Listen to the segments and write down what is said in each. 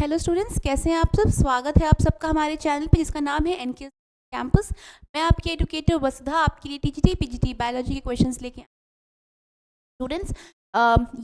Hello students, कैसे हैं आप सब। स्वागत है आप सबका हमारे चैनल पे जिसका नाम है एनके कैंपस। मैं आपकी एडुकेटर वसुधा आपके लिए टीजीटी पीजीटी बायोलॉजी के क्वेश्चंस लेके। स्टूडेंट्स,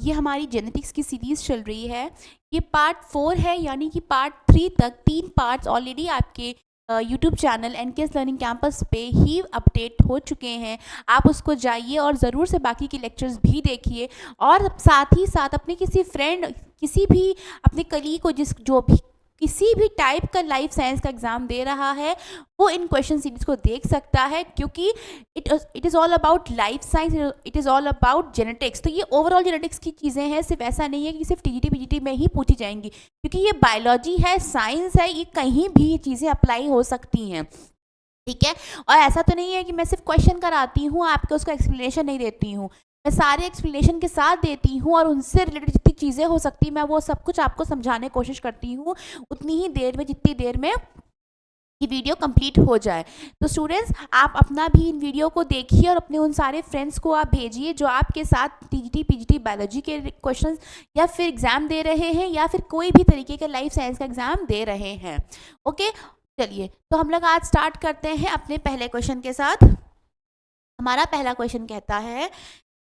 ये हमारी जेनेटिक्स की सीरीज़ चल रही है। ये पार्ट 4 है, यानी कि पार्ट 3 तक 3 पार्ट्स ऑलरेडी आपके YouTube channel NKS learning campus पे ही अपडेट हो चुके हैं। आप उसको जाइए और ज़रूर से बाकी के लेक्चर्स भी देखिए, और साथ ही साथ अपने किसी फ्रेंड, किसी भी अपने कलीग को जो भी किसी भी टाइप का लाइफ साइंस का एग्ज़ाम दे रहा है, वो इन क्वेश्चन सीरीज को देख सकता है, क्योंकि it is all about life science, it is all about genetics. तो ये ओवरऑल जेनेटिक्स की चीज़ें हैं, सिर्फ ऐसा नहीं है कि सिर्फ टीजीटी पीजीटी में ही पूछी जाएंगी, क्योंकि ये बायोलॉजी है, साइंस है, ये कहीं भी ये चीज़ें अप्लाई हो सकती हैं। ठीक है, और ऐसा तो नहीं है कि मैं सिर्फ क्वेश्चन कराती हूँ, आपको उसका एक्सप्लेनेशन नहीं देती हूँ। मैं सारे एक्सप्लेनेशन के साथ देती हूँ, और उनसे रिलेटेड जितनी चीज़ें हो सकती हैं मैं वो सब कुछ आपको समझाने की कोशिश करती हूँ, उतनी ही देर में, जितनी देर में ये वीडियो कंप्लीट हो जाए। तो स्टूडेंट्स, आप अपना भी इन वीडियो को देखिए और अपने उन सारे फ्रेंड्स को आप भेजिए जो आपके साथ टीजीटी पीजीटी बायोलॉजी के क्वेश्चंस या फिर एग्ज़ाम दे रहे हैं, या फिर कोई भी तरीके का लाइफ साइंस का एग्ज़ाम दे रहे हैं। ओके, चलिए तो हम लोग आज स्टार्ट करते हैं अपने पहले क्वेश्चन के साथ। हमारा पहला क्वेश्चन कहता है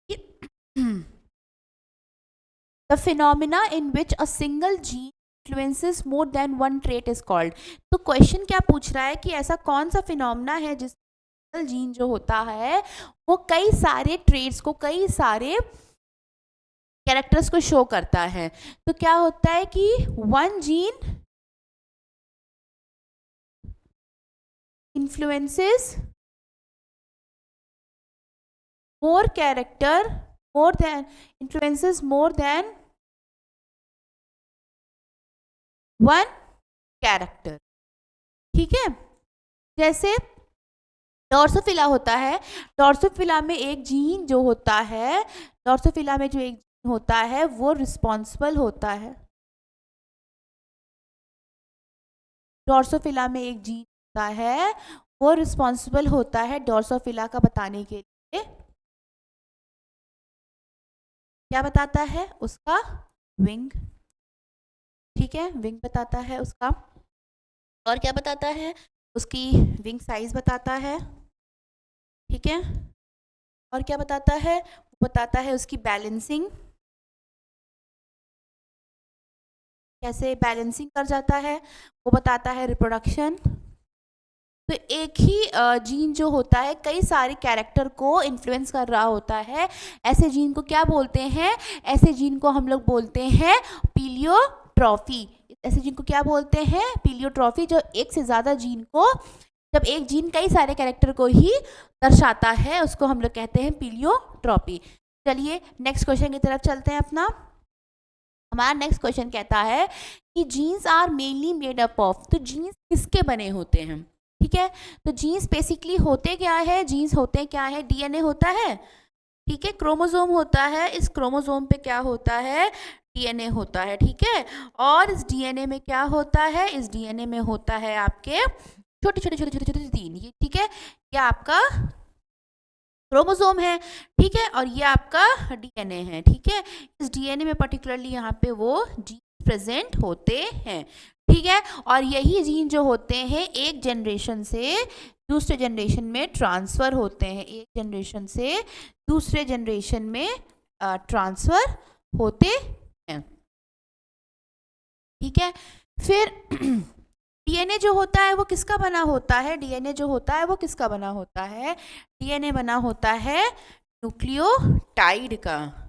कि the phenomena in which a single gene influences more than one trait is called. तो क्वेश्चन क्या पूछ रहा है कि ऐसा कौन सा फिनोमिना है जिस सिंगल जीन जो होता है वो कई सारे ट्रेट्स को, कई सारे कैरेक्टर्स को शो करता है। तो क्या होता है कि one gene influences more character, more than influences more than one character। ठीक है, जैसे डॉर्सोफिला होता है, डॉर्सोफिला में एक जीन जो होता है, डॉर्सोफिला में जो एक जीन होता है वो रिस्पॉन्सिबल होता है, डॉर्सोफिला में एक जीन होता है वो रिस्पॉन्सिबल होता है डॉर्सोफिला का बताने के लिए। क्या बताता है? उसका विंग। ठीक है, विंग बताता है उसका। और क्या बताता है? उसकी विंग साइज बताता है। ठीक है, और क्या बताता है? वो बताता है उसकी बैलेंसिंग, कैसे बैलेंसिंग कर जाता है, वो बताता है रिप्रोडक्शन। तो एक ही जीन जो होता है कई सारे कैरेक्टर को इन्फ्लुएंस कर रहा होता है। ऐसे जीन को क्या बोलते हैं? ऐसे जीन को हम लोग बोलते हैं पीलियोट्रॉफी। ऐसे जीन को क्या बोलते हैं? पीलियोट्रॉफी। जो एक से ज़्यादा जीन को, जब एक जीन कई सारे कैरेक्टर को ही दर्शाता है, उसको हम लोग कहते हैं पीलियोट्रॉपी। चलिए नेक्स्ट क्वेश्चन की तरफ चलते हैं अपना। हमारा नेक्स्ट क्वेश्चन कहता है कि genes are mainly made up of. तो जीन्स किसके बने होते हैं? ठीक है, तो जीन्स बेसिकली होते क्या है? जीन्स होते क्या है? डीएनए होता है। ठीक है, क्रोमोसोम होता है, इस क्रोमोसोम पे क्या होता है? डीएनए होता है। ठीक है, और इस डीएनए में क्या होता है? इस डीएनए में होता है आपके छोटे छोटे छोटे छोटे छोटे जीन। ये ठीक है, ये आपका क्रोमोसोम है। ठीक है, और ये आपका डीएनए है। ठीक है, इस डीएनए में पर्टिकुलरली यहाँ पे वो जीन प्रेजेंट होते हैं। ठीक है, और यही जीन जो होते हैं एक जनरेशन से दूसरे जनरेशन में ट्रांसफ़र होते हैं, एक जनरेशन से दूसरे जनरेशन में ट्रांसफ़र होते हैं। ठीक है, फिर डीएनए जो होता है वो किसका बना होता है? डीएनए जो होता है वो किसका बना होता है? डीएनए बना होता है न्यूक्लियोटाइड का।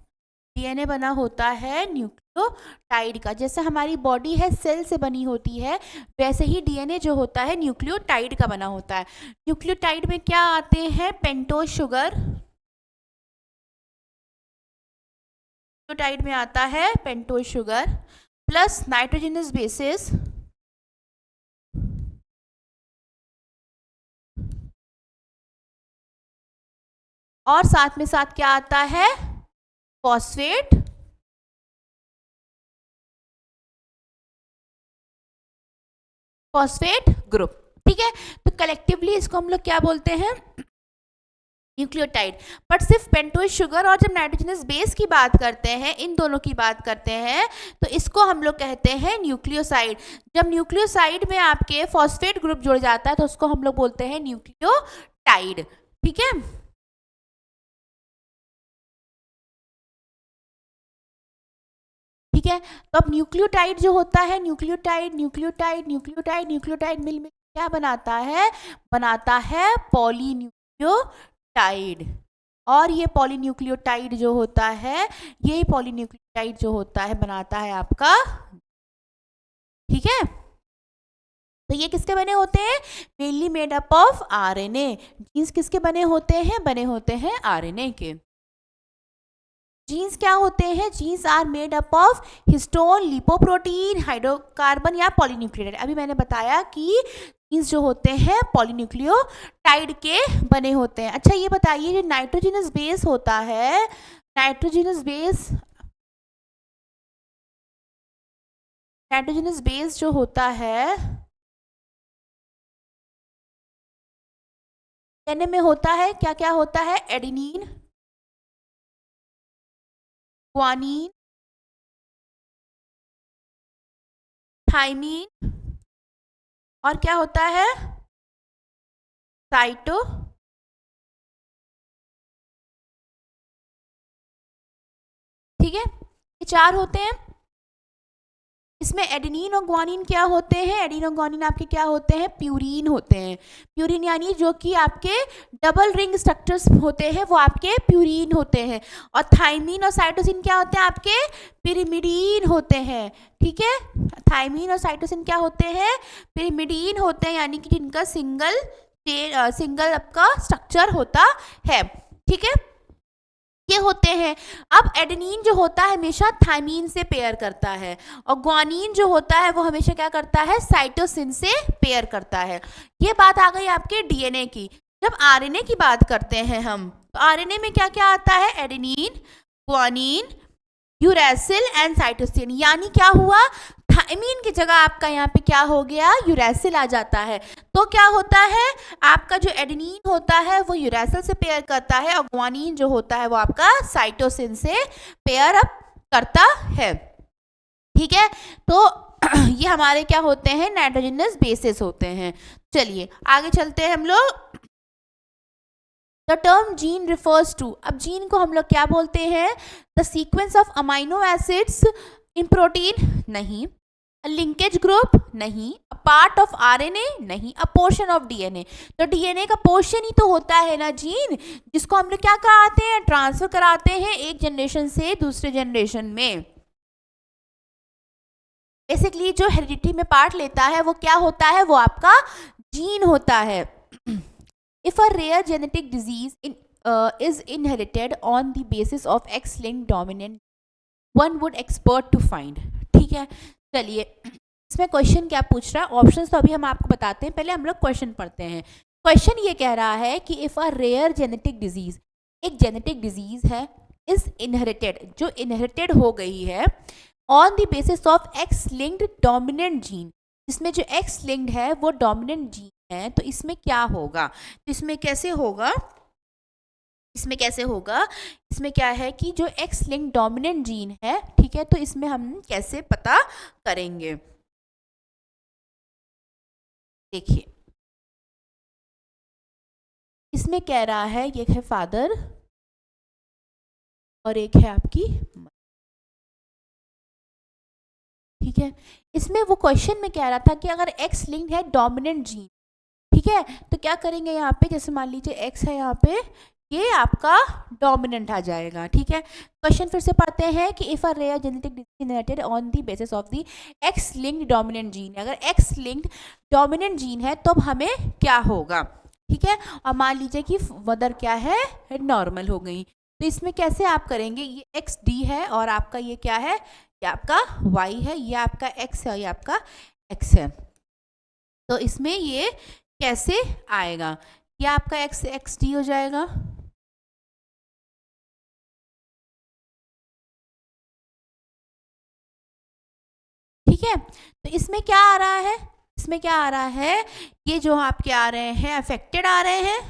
डीएनए बना होता है न्यूक्लियोटाइड का। जैसे हमारी बॉडी है सेल से बनी होती है, वैसे ही डीएनए जो होता है न्यूक्लियोटाइड का बना होता है। न्यूक्लियोटाइड में क्या आते हैं? Pentose sugar. न्यूक्लियोटाइड में आता है pentose sugar plus nitrogenous bases, और साथ में साथ क्या आता है? Phosphate phosphate group. ठीक है, तो कलेक्टिवली इसको हम लोग क्या बोलते हैं? न्यूक्लियोटाइड। बट सिर्फ पेंटोज शुगर और जब नाइट्रोजनस बेस की बात करते हैं, इन दोनों की बात करते हैं, तो इसको हम लोग कहते हैं न्यूक्लियोसाइड। जब न्यूक्लियोसाइड में आपके फॉस्फेट ग्रुप जुड़ जाता है तो उसको हम लोग बोलते हैं न्यूक्लियोटाइड। ठीक है, ठीक है। तो अब न्यूक्लियोटाइड जो होता है, न्यूक्लियोटाइड न्यूक्लियोटाइड न्यूक्लियोटाइड न्यूक्लियोटाइड मिल में क्या बनाता है, बनाता है पॉलीन्यूक्लियोटाइड। और ये पॉलीन्यूक्लियोटाइड जो होता है, यही पॉलीन्यूक्लियोटाइड जो होता है बनाता है आपका, ठीक है। तो ये किसके बने होते हैं, mainly made up of RNA. Genes किसके बने होते हैं, बने होते हैं आरएनए के। जीन्स क्या होते हैं, genes are made up of histone, lipoprotein, hydrocarbon या पॉलीन्यूक्लियोटाइड। अभी मैंने बताया कि जीन्स जो होते हैं पॉलीन्यूक्लियोटाइड के बने होते हैं। अच्छा ये बताइए, जो नाइट्रोजनस बेस होता है, नाइट्रोजनस बेस जो होता है डीएनए में होता है, क्या क्या होता है, एडेनिन, ग्वानिन, थाइमीन, और क्या होता है, साइटो, ठीक है, ये चार होते हैं। इसमें एडेनिन और ग्वानिन क्या होते हैं, एडेनिन और ग्वानिन आपके क्या होते हैं, प्यूरिन होते हैं। प्यूरिन यानी जो कि आपके डबल रिंग स्ट्रक्चर्स होते हैं वो आपके प्यूरिन होते हैं। और थाइमीन और साइटोसिन क्या होते हैं, आपके पिरिमिडीन होते हैं। ठीक है, थाइमीन और साइटोसिन क्या होते हैं, पिरिमिडीन होते हैं, यानी कि जिनका सिंगल आपका स्ट्रक्चर होता है। ठीक है, ये होते हैं। अब एडेनिन जो होता है हमेशा थाइमीन से पेयर करता है, और ग्वानिन जो होता है वो हमेशा क्या करता है, साइटोसिन से पेयर करता है। ये बात आ गई आपके डीएनए की। जब आरएनए की बात करते हैं हम, तो आरएनए में क्या क्या आता है, adenine, guanine, uracil and cytosine. यानी क्या हुआ, थाइमीन की जगह आपका यहाँ पे क्या हो गया, यूरैसिल आ जाता है। तो क्या होता है, आपका जो एडेनिन होता है वो यूरैसिल से पेयर करता है, और ग्वानिन जो होता है वो आपका साइटोसिन से पेयर अप करता है। ठीक है, तो ये हमारे क्या होते हैं, नाइट्रोजनस बेसिस होते हैं। चलिए आगे चलते हैं हम लोग। The term gene refers to, अब जीन को हम लोग क्या बोलते हैं, the sequence of amino acids in protein, नहीं, लिंकेज ग्रुप, नहीं, अ पार्ट ऑफ आरएनए, नहीं, अ पोर्शन ऑफ डीएनए। तो डीएनए का पोर्शन ही तो होता है ना जीन, जिसको हम लोग क्या कराते हैं, ट्रांसफर कराते हैं एक जनरेशन से दूसरे जनरेशन में। बेसिकली जो हेरिडिटी में पार्ट लेता है वो क्या होता है, वो आपका जीन होता है। If a rare genetic disease is inherited on the basis of X-linked dominant, one would expert to find। ठीक है, चलिए इसमें क्वेश्चन क्या पूछ रहा है, ऑप्शंस तो अभी हम आपको बताते हैं, पहले हम लोग क्वेश्चन पढ़ते हैं। क्वेश्चन ये कह रहा है कि if a rare genetic disease, एक जेनेटिक डिजीज है, इज इनहेरिटेड, जो इनहेरिटेड हो गई है, on the basis of X linked dominant gene, इसमें जो एक्स लिंक्ड है वो डोमिनेंट जीन है, तो इसमें क्या होगा, तो इसमें कैसे होगा, इसमें कैसे होगा, इसमें क्या है कि जो एक्स लिंक डोमिनेंट जीन है, ठीक है, तो इसमें हम कैसे पता करेंगे। देखिए इसमें कह रहा है, ये है फादर और एक है आपकी मदर। ठीक है, इसमें वो क्वेश्चन में कह रहा था कि अगर एक्स लिंक्ड है डोमिनेंट जीन, ठीक है, तो क्या करेंगे यहाँ पे, जैसे मान लीजिए एक्स है यहाँ पे, ये आपका डोमिनेंट आ जाएगा। ठीक है, क्वेश्चन फिर से पढ़ते हैं कि if a rare genetic disease inherited on the basis of the X linked dominant gene, अगर एक्स लिंक्ड डोमिनेंट जीन है तो हमें क्या होगा। ठीक है, और मान लीजिए कि मदर क्या है, नॉर्मल हो गई, तो इसमें कैसे आप करेंगे, ये एक्स डी है और आपका ये क्या है, ये आपका वाई है, ये आपका एक्स है, ये आपका एक्स है, तो इसमें ये कैसे आएगा, ये आपका एक्स एक्स डी हो जाएगा। ठीक है, तो इसमें क्या आ रहा है, इसमें क्या आ रहा है, ये जो आपके आ रहे हैं अफेक्टेड आ रहे हैं,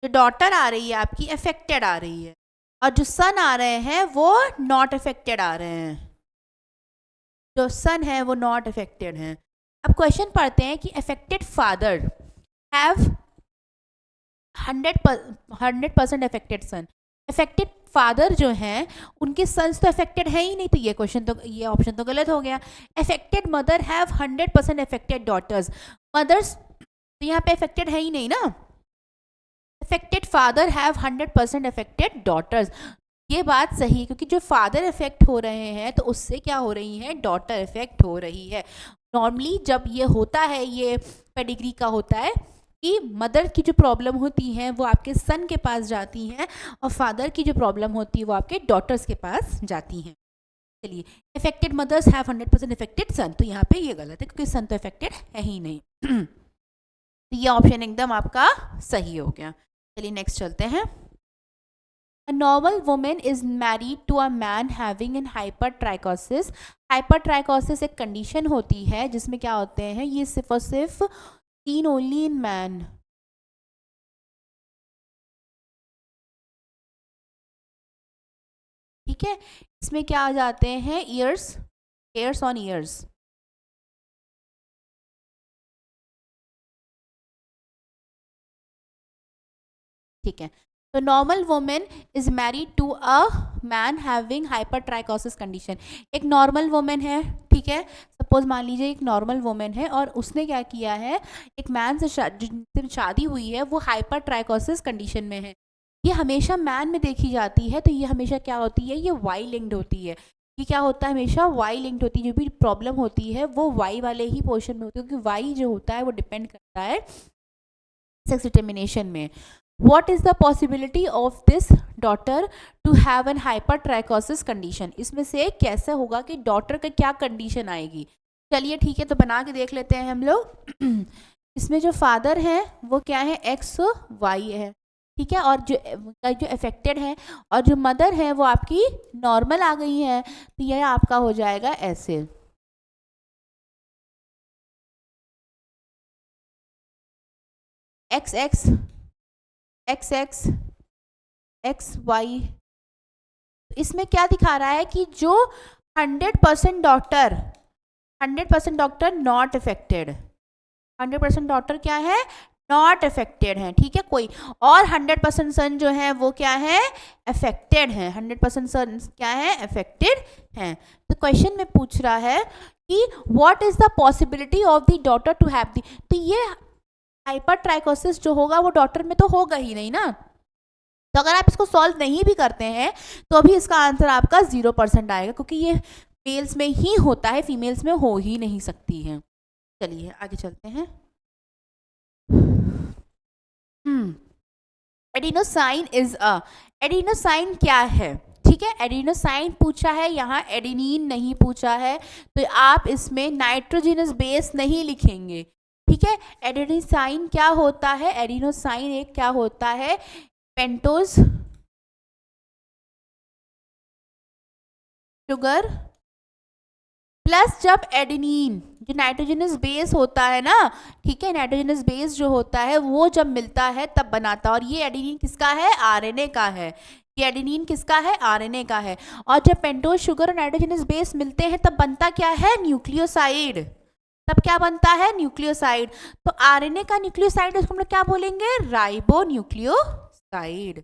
जो डॉटर आ रही है आपकी अफेक्टेड आ रही है, और जो सन आ रहे हैं वो नॉट अफेक्टेड आ रहे हैं, जो सन है वो नॉट अफेक्टेड हैं। अब क्वेश्चन पढ़ते हैं कि affected father have 100% affected son. Affected father जो हैं उनके सन्स तो अफेक्टेड है ही नहीं, तो ये क्वेश्चन तो, ये ऑप्शन तो गलत हो गया। Affected mother have 100% affected daughters, mothers तो यहाँ पे अफेक्टेड है ही नहीं ना। Affected father have 100% affected daughters, ये बात सही है, क्योंकि जो फादर इफेक्ट हो रहे हैं तो उससे क्या हो रही है, डॉटर इफेक्ट हो रही है। नॉर्मली जब ये होता है, ये पेडिग्री का होता है कि मदर की जो प्रॉब्लम होती है वो आपके सन के पास जाती हैं, और फादर की जो प्रॉब्लम होती है वो आपके डॉटर्स के पास जाती हैं। चलिए, इफेक्टेड मदर्स हैव 100% इफेक्टेड सन, तो यहाँ पे ये गलत है क्योंकि सन तो इफेक्टेड है ही नहीं। तो ये ऑप्शन एकदम आपका सही हो गया। चलिए नेक्स्ट चलते हैं। A normal woman is married to a man having an hypertrichosis. Hypertrichosis एक कंडीशन होती है जिसमें क्या होते हैं, ये सिर्फ और सिर्फ seen only in man। ठीक है, इसमें क्या आ जाते हैं, ईयर्स, हेयर्स ऑन ईयर्स। ठीक है, तो normal women is married to a man having hypertrichosis condition. एक नॉर्मल वुमेन है, ठीक है, सपोज मान लीजिए एक नॉर्मल वुमेन है और उसने क्या किया है, एक मैन से जिनसे शादी हुई है वो हाइपरट्राइकोसिस कंडीशन में है। ये हमेशा मैन में देखी जाती है, तो ये हमेशा क्या होती है, ये वाई लिंक्ड होती है। ये क्या होता है, हमेशा वाई लिंक्ड होती है, जो भी प्रॉब्लम होती है वो वाई वाले ही पोर्शन में होती है, क्योंकि वाई जो होता है वो डिपेंड करता है सेक्स डिटर्मिनेशन में। What is the possibility of this daughter to have an hypertrichosis condition? इसमें से कैसे होगा कि डॉटर का क्या कंडीशन आएगी। चलिए ठीक है, तो बना के देख लेते हैं हम लोग। इसमें जो फादर है वो क्या है, एक्स वाई है, ठीक है, और जो अफेक्टेड है, और जो मदर है वो आपकी नॉर्मल आ गई है, तो यह आपका हो जाएगा ऐसे। X X X X X Y, इसमें क्या दिखा रहा है कि जो 100% daughter, 100% daughter not affected, 100% daughter क्या है, नॉट अफेक्टेड है, ठीक है, कोई और 100% सन जो है वो क्या है, अफेक्टेड है। 100% सन क्या है, अफेक्टेड है। तो क्वेश्चन में पूछ रहा है कि what is the possibility of the daughter to have the, तो ये हाइपरट्राइकोसिस जो होगा वो डॉटर में तो होगा ही नहीं ना। तो अगर आप इसको सॉल्व नहीं भी करते हैं तो अभी इसका आंसर आपका 0% आएगा, क्योंकि ये मेल्स में ही होता है, फीमेल्स में हो ही नहीं सकती है। चलिए आगे चलते हैं। एडिनोसाइन इज अ, एडिनोसाइन क्या है, ठीक है, एडिनोसाइन पूछा है, यहाँ एडिनिन नहीं पूछा है, तो आप इसमें नाइट्रोजनस बेस नहीं लिखेंगे, ठीक है। एडिनोसाइन क्या होता है, एडिनोसाइन एक क्या होता है, पेंटोज शुगर प्लस जब एडेनिन जो नाइट्रोजनस बेस होता है ना, ठीक है, नाइट्रोजनस बेस जो होता है वो जब मिलता है तब बनाता है, और ये एडेनिन किसका है, आरएनए का है, ये एडेनिन किसका है, आरएनए का है। और जब पेंटोज शुगर और नाइट्रोजनस बेस मिलते हैं तब बनता क्या है, न्यूक्लियोसाइड, तब क्या बनता है, न्यूक्लियोसाइड। तो आरएनए का न्यूक्लियोसाइड उसको हम लोग क्या बोलेंगे, राइबो न्यूक्लियोसाइड,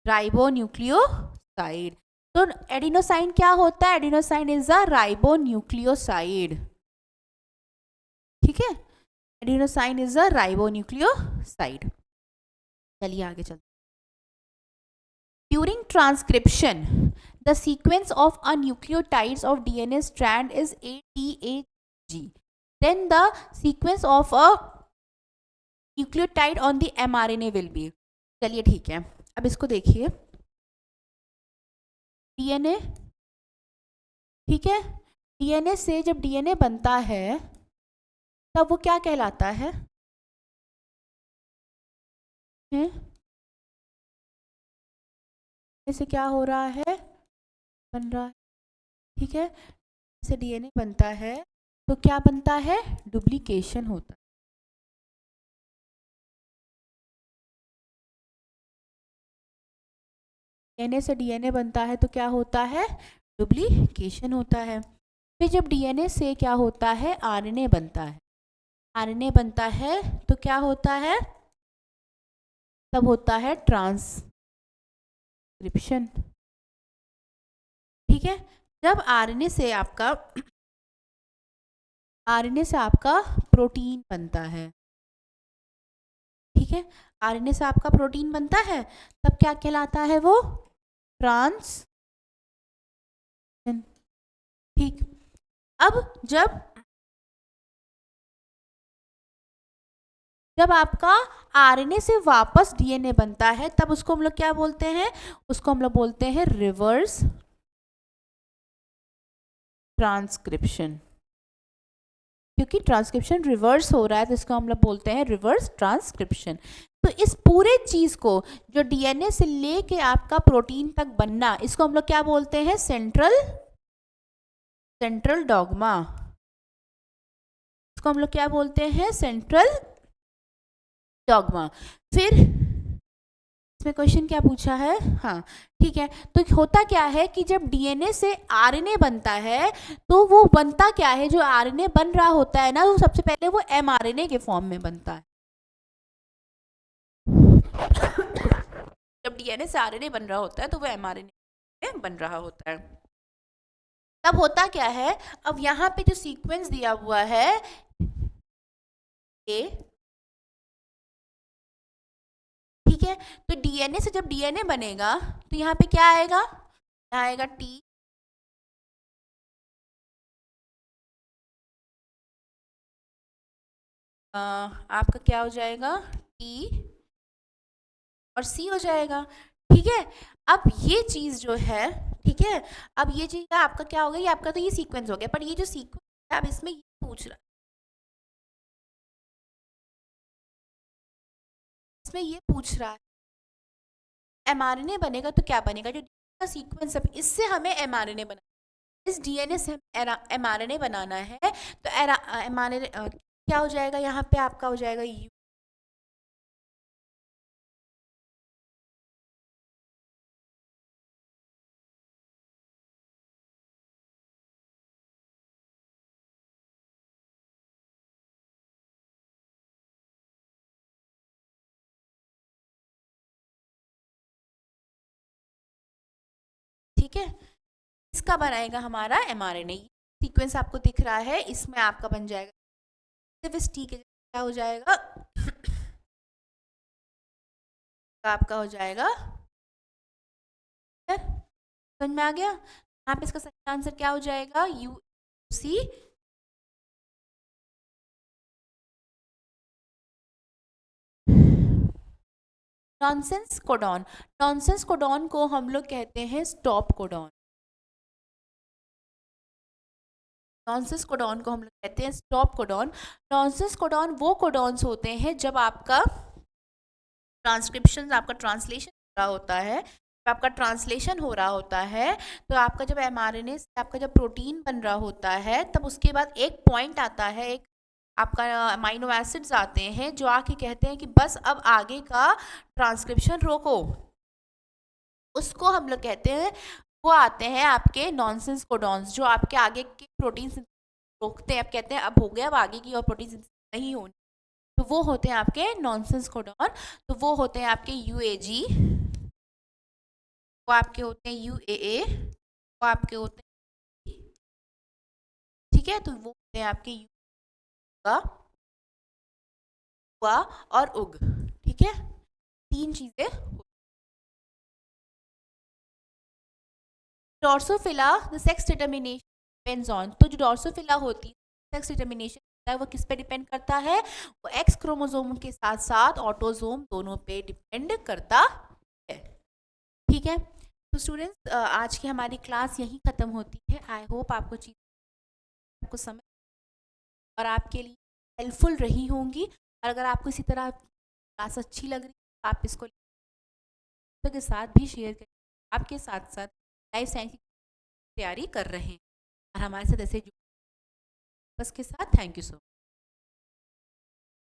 राइबो न्यूक्लियोसाइड। तो एडिनोसाइन क्या होता है, adenosine is a ribo nucleoside, ठीक है, adenosine is a ribo nucleoside. चलिए आगे चलते। During transcription the sequence of a nucleotides of DNA strand is ATAG, then the sequence of a nucleotide on the mRNA will be। चलिए ठीक है, अब इसको देखिए, डीएनए, ठीक है, डीएनए से जब डीएनए बनता है तब वो क्या कहलाता है, इससे क्या हो रहा है, बन रहा है, ठीक है, इससे डीएनए बनता है तो क्या बनता है, डुप्लीकेशन होता है, डीएनए से डीएनए बनता है तो क्या होता है, डुप्लीकेशन होता है। फिर जब डीएनए से क्या होता है, आरएनए बनता है, आरएनए बनता है तो क्या होता है, तब होता है ट्रांसक्रिप्शन। ठीक है, जब आरएनए से आपका प्रोटीन बनता है, ठीक है, आरएनए से आपका प्रोटीन बनता है, तब क्या कहलाता है वो, ट्रांसक्रिप्शन। ठीक, अब जब आपका आरएनए से वापस डीएनए बनता है, तब उसको हम लोग क्या बोलते हैं, उसको हम लोग बोलते हैं रिवर्स ट्रांसक्रिप्शन। क्योंकि ट्रांसक्रिप्शन रिवर्स हो रहा है तो इसको हम लोग बोलते हैं रिवर्स ट्रांसक्रिप्शन। तो इस पूरे चीज को, जो डीएनए से लेके आपका प्रोटीन तक बनना, इसको हम लोग क्या बोलते हैं, सेंट्रल डॉग्मा। इसको हम लोग क्या बोलते हैं, सेंट्रल डॉग्मा। फिर इसमें क्वेश्चन क्या पूछा है, हाँ ठीक है, तो होता क्या है कि जब डीएनए से आरएनए बनता है, तो वो बनता क्या है, जो आरएनए बन रहा होता है ना, वो सबसे पहले वो एमआरएनए के फॉर्म में बनता है। जब डीएनए से आरएनए बन रहा होता है तो वो एमआरएनए में बन रहा होता है। तब होता क्या है, अब यहाँ पे जो सीक्वेंस दिया हुआ है ए, ठीक है, तो डीएनए से जब डीएनए बनेगा तो यहाँ पे क्या आएगा, यहाँ आएगा टी, आपका क्या हो जाएगा, टी और सी हो जाएगा। ठीक है, अब ये चीज जो है, ठीक है, अब ये चीज आपका क्या हो गया, ये आपका तो ये सीक्वेंस हो गया, पर ये जो सीक्वेंस है, अब इसमें ये पूछ रहा है, इसमें ये पूछ रहा है एमआरएनए बनेगा तो क्या बनेगा, जो का सीक्वेंस है इससे हमें एमआरएनए बना, इस डीएनए से एमआरएनए बनाना है, तो एमआरएनए क्या हो जाएगा, यहाँ पे आपका हो जाएगा यू, ठीक है, इसका बनाएगा हमारा एमआरएनए, सीक्वेंस आपको दिख रहा है, इसमें आपका बन जाएगा सिर्फ इस टी के क्या हो जाएगा, आपका हो जाएगा, समझ में आ गया, यहाँ पे इसका सही आंसर क्या हो जाएगा, you see. Nonsense codon, nonsense codon को हम लोग कहते हैं स्टॉप कोडॉन, नॉनसेंस कोडॉन को हम लोग कहते हैं स्टॉप कोडॉन। नॉनसेंस कोडॉन वो कोडॉन्स होते हैं जब आपका ट्रांसक्रिप्शन, आपका ट्रांसलेशन हो रहा होता है, जब आपका ट्रांसलेशन हो रहा होता है, तो आपका जब एमआरएनए से आपका जब प्रोटीन बन रहा होता है, तब उसके बाद एक पॉइंट आता है, एक आपका अमाइनो एसिड्स आते हैं जो आके कहते हैं कि बस अब आगे का ट्रांसक्रिप्शन रोको, उसको हम लोग कहते हैं, वो आते हैं आपके नॉनसेंस कोडॉन्स, जो आपके आगे के प्रोटीन रोकते हैं, अब कहते हैं अब हो गया, अब आगे की और प्रोटीन नहीं होनी, तो वो होते हैं आपके नॉनसेंस कोडॉन। तो वो होते हैं आपके यूएजी, वो आपके होते हैं यूएए, वो आपके होते हैं, ठीक है, तो वो होते हैं आपके युवा और उग, ठीक है, तीन चीजें। Drosophila, the sex determination depends on, तो जो डॉर्सोफिला होती है सेक्स डिटर्मिनेशन है, वो किस पे डिपेंड करता है, वो एक्स क्रोमोसोम के साथ साथ ऑटोसोम दोनों पे डिपेंड करता है। ठीक है, तो स्टूडेंट्स आज की हमारी क्लास यहीं ख़त्म होती है। आई होप आपको चीज़ आपको समझ और आपके लिए हेल्पफुल रही होंगी, और अगर आपको इसी तरह क्लास अच्छी लग रही है तो आप इसको के साथ भी शेयर करें, आपके साथ साथ लाइफ साइंस की तैयारी कर रहे हैं और हमारे साथ ऐसे बस के साथ। Thank you so much.